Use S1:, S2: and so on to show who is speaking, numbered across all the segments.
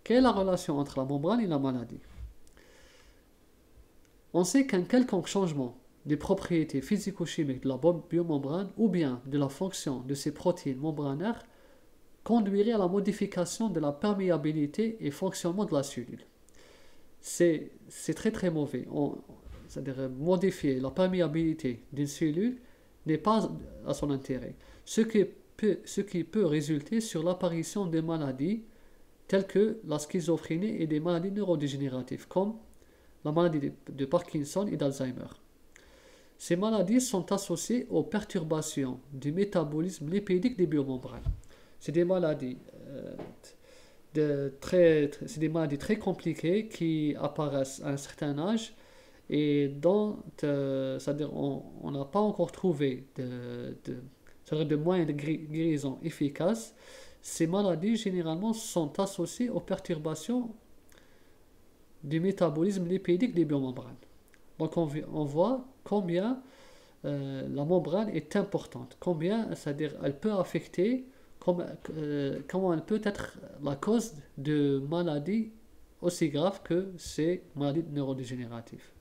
S1: Quelle est la relation entre la membrane et la maladie? On sait qu'un quelconque changement des propriétés physico-chimiques de la biomembrane ou bien de la fonction de ces protéines membranaires conduirait à la modification de la perméabilité et fonctionnement de la cellule. C'est très très mauvais. C'est-à-dire modifier la perméabilité d'une cellule n'est pas à son intérêt. Ce qui peut résulter sur l'apparition de maladies telles que la schizophrénie et des maladies neurodégénératives comme la maladie de Parkinson et d'Alzheimer. Ces maladies sont associées aux perturbations du métabolisme lipidique des biomembranes. C'est des maladies c'est des maladies très compliquées qui apparaissent à un certain âge et dont c'est-à-dire on n'a pas encore trouvé de moyens de guérison efficaces. Ces maladies généralement sont associées aux perturbations du métabolisme lipidique des biomembranes. Donc on voit combien la membrane est importante, combien, c'est-à-dire elle peut affecter, comment elle peut être la cause de maladies aussi graves que ces maladies neurodégénératives.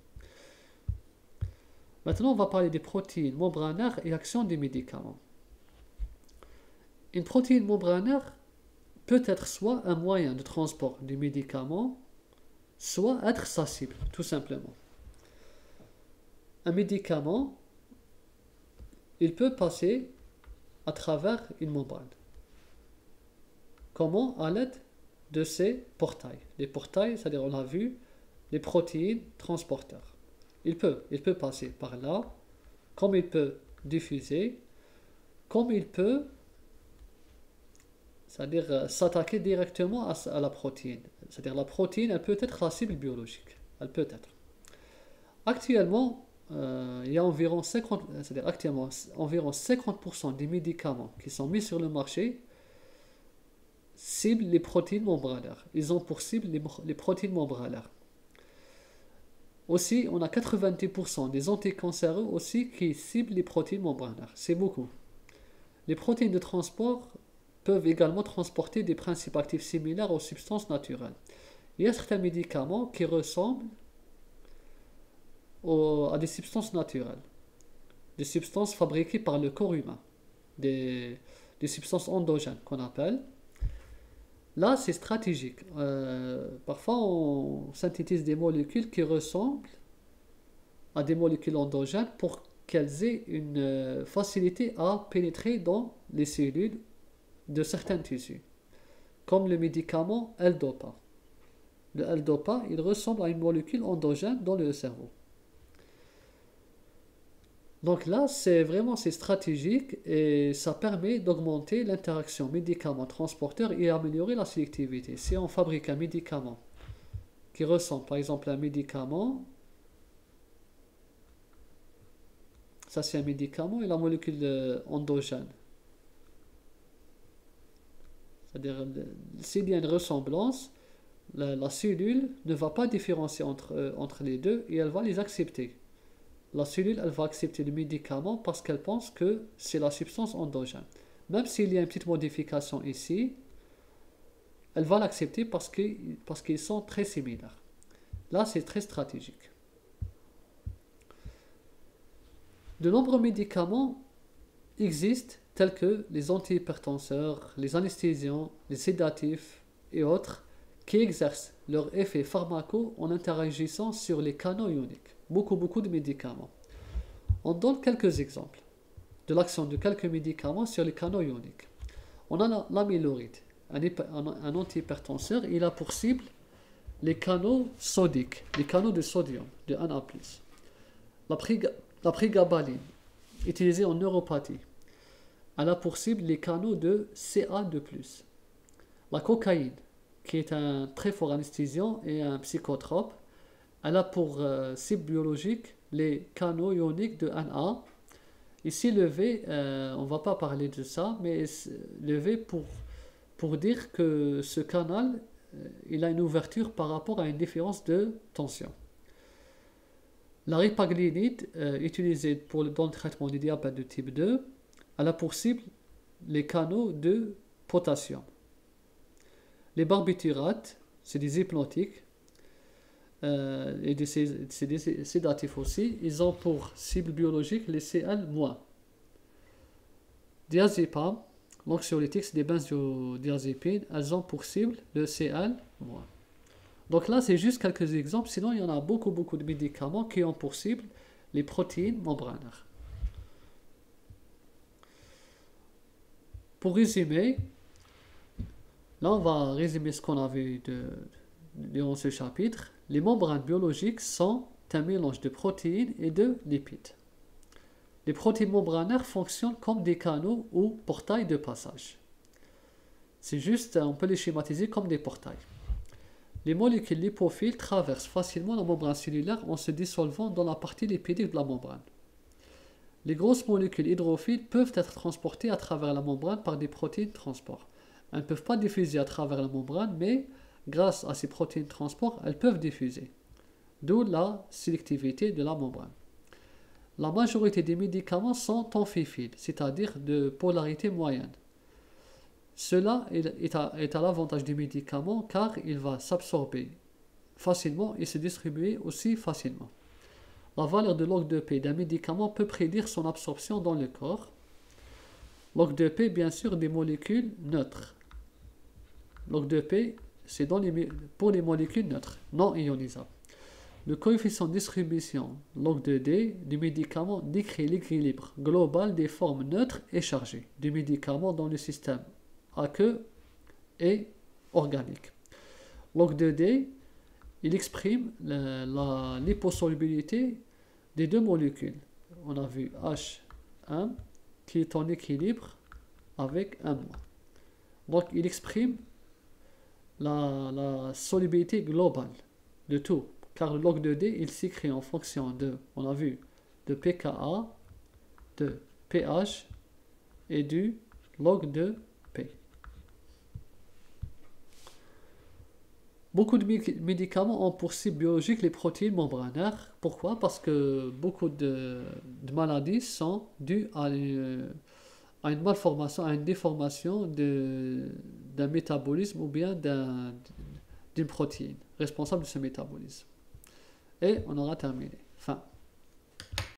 S1: Maintenant, on va parler des protéines membranaires et action des médicaments. Une protéine membranaire peut être soit un moyen de transport du médicament, soit être sensible, tout simplement. Un médicament, il peut passer à travers une membrane. Comment? À l'aide de ces portails. Les portails, c'est-à-dire on a vu les protéines transporteurs. Il peut passer par là, comme il peut diffuser, comme il peut, c'est-à-dire s'attaquer directement à la protéine. C'est-à-dire la protéine, elle peut être la cible biologique. Elle peut être. Actuellement, il y a environ 50% des médicaments qui sont mis sur le marché ciblent les protéines membranaires. Ils ont pour cible les protéines membranaires. Aussi, on a 90% des anticancéreux aussi qui ciblent les protéines membranaires. C'est beaucoup. Les protéines de transport peuvent également transporter des principes actifs similaires aux substances naturelles. Il y a certains médicaments qui ressemblent à des substances naturelles, des substances fabriquées par le corps humain, des substances endogènes qu'on appelle. Là, c'est stratégique. Parfois, on synthétise des molécules qui ressemblent à des molécules endogènes pour qu'elles aient une facilité à pénétrer dans les cellules de certains tissus, comme le médicament L-Dopa. Le L-Dopa, il ressemble à une molécule endogène dans le cerveau. Donc là, c'est stratégique et ça permet d'augmenter l'interaction médicament-transporteur et améliorer la sélectivité. Si on fabrique un médicament qui ressemble par exemple à un médicament, ça c'est un médicament et la molécule endogène. C'est-à-dire, s'il y a une ressemblance, la cellule ne va pas différencier entre les deux et elle va les accepter. La cellule, elle va accepter le médicament parce qu'elle pense que c'est la substance endogène. Même s'il y a une petite modification ici, elle va l'accepter parce qu'ils sont très similaires. Là, c'est très stratégique. De nombreux médicaments existent tels que les antihypertenseurs, les anesthésiants, les sédatifs et autres qui exercent leur effet pharmaco en interagissant sur les canaux ioniques. Beaucoup de médicaments. On donne quelques exemples de l'action de quelques médicaments sur les canaux ioniques. On a l'amyloride, un antihypertenseur, il a pour cible les canaux sodiques, les canaux de sodium, de 1A+. La prégabaline, utilisée en neuropathie, elle a pour cible les canaux de Ca2+. La cocaïne, qui est un très fort anesthésiant et un psychotrope, elle a pour cible biologique les canaux ioniques de 1A. Ici, le V, on ne va pas parler de ça, mais le V pour dire que ce canal, il a une ouverture par rapport à une différence de tension. La ripaglinite, utilisée dans le traitement du diabète de type 2, elle a pour cible les canaux de potassium. Les barbiturates, c'est des hypnotiques et c'est des sédatifs aussi. Ils ont pour cible biologique les Cl-. Diazépam, l'anxiolytique, c'est des benzodiazépines, elles ont pour cible le Cl-. Donc là, c'est juste quelques exemples, sinon il y en a beaucoup de médicaments qui ont pour cible les protéines membranaires. Pour résumer, là on va résumer ce qu'on a vu durant ce chapitre. Les membranes biologiques sont un mélange de protéines et de lipides. Les protéines membranaires fonctionnent comme des canaux ou portails de passage. C'est juste, on peut les schématiser comme des portails. Les molécules lipophiles traversent facilement la membrane cellulaire en se dissolvant dans la partie lipidique de la membrane. Les grosses molécules hydrophiles peuvent être transportées à travers la membrane par des protéines de transport. Elles ne peuvent pas diffuser à travers la membrane, mais grâce à ces protéines de transport, elles peuvent diffuser. D'où la sélectivité de la membrane. La majorité des médicaments sont amphiphiles, c'est-à-dire de polarité moyenne. Cela est à l'avantage des médicaments car il va s'absorber facilement et se distribuer aussi facilement. La valeur de log de P d'un médicament peut prédire son absorption dans le corps. Log de P, bien sûr, des molécules neutres. Log de P, c'est pour les molécules neutres, non ionisables. Le coefficient de distribution log de D du médicament décrit l'équilibre global des formes neutres et chargées du médicament dans le système aqueux et organique. Log de D, il exprime la liposolubilité des deux molécules. On a vu H1 qui est en équilibre avec 1-. Donc il exprime la solubilité globale de tout. Car le log de D, il s'écrit en fonction de, on a vu, de pKa, de pH et du log de P. Beaucoup de médicaments ont pour cible biologique les protéines membranaires. Pourquoi? Parce que beaucoup de maladies sont dues à une malformation, à une déformation d'un métabolisme ou bien d'une protéine responsable de ce métabolisme. Et on aura terminé. Fin.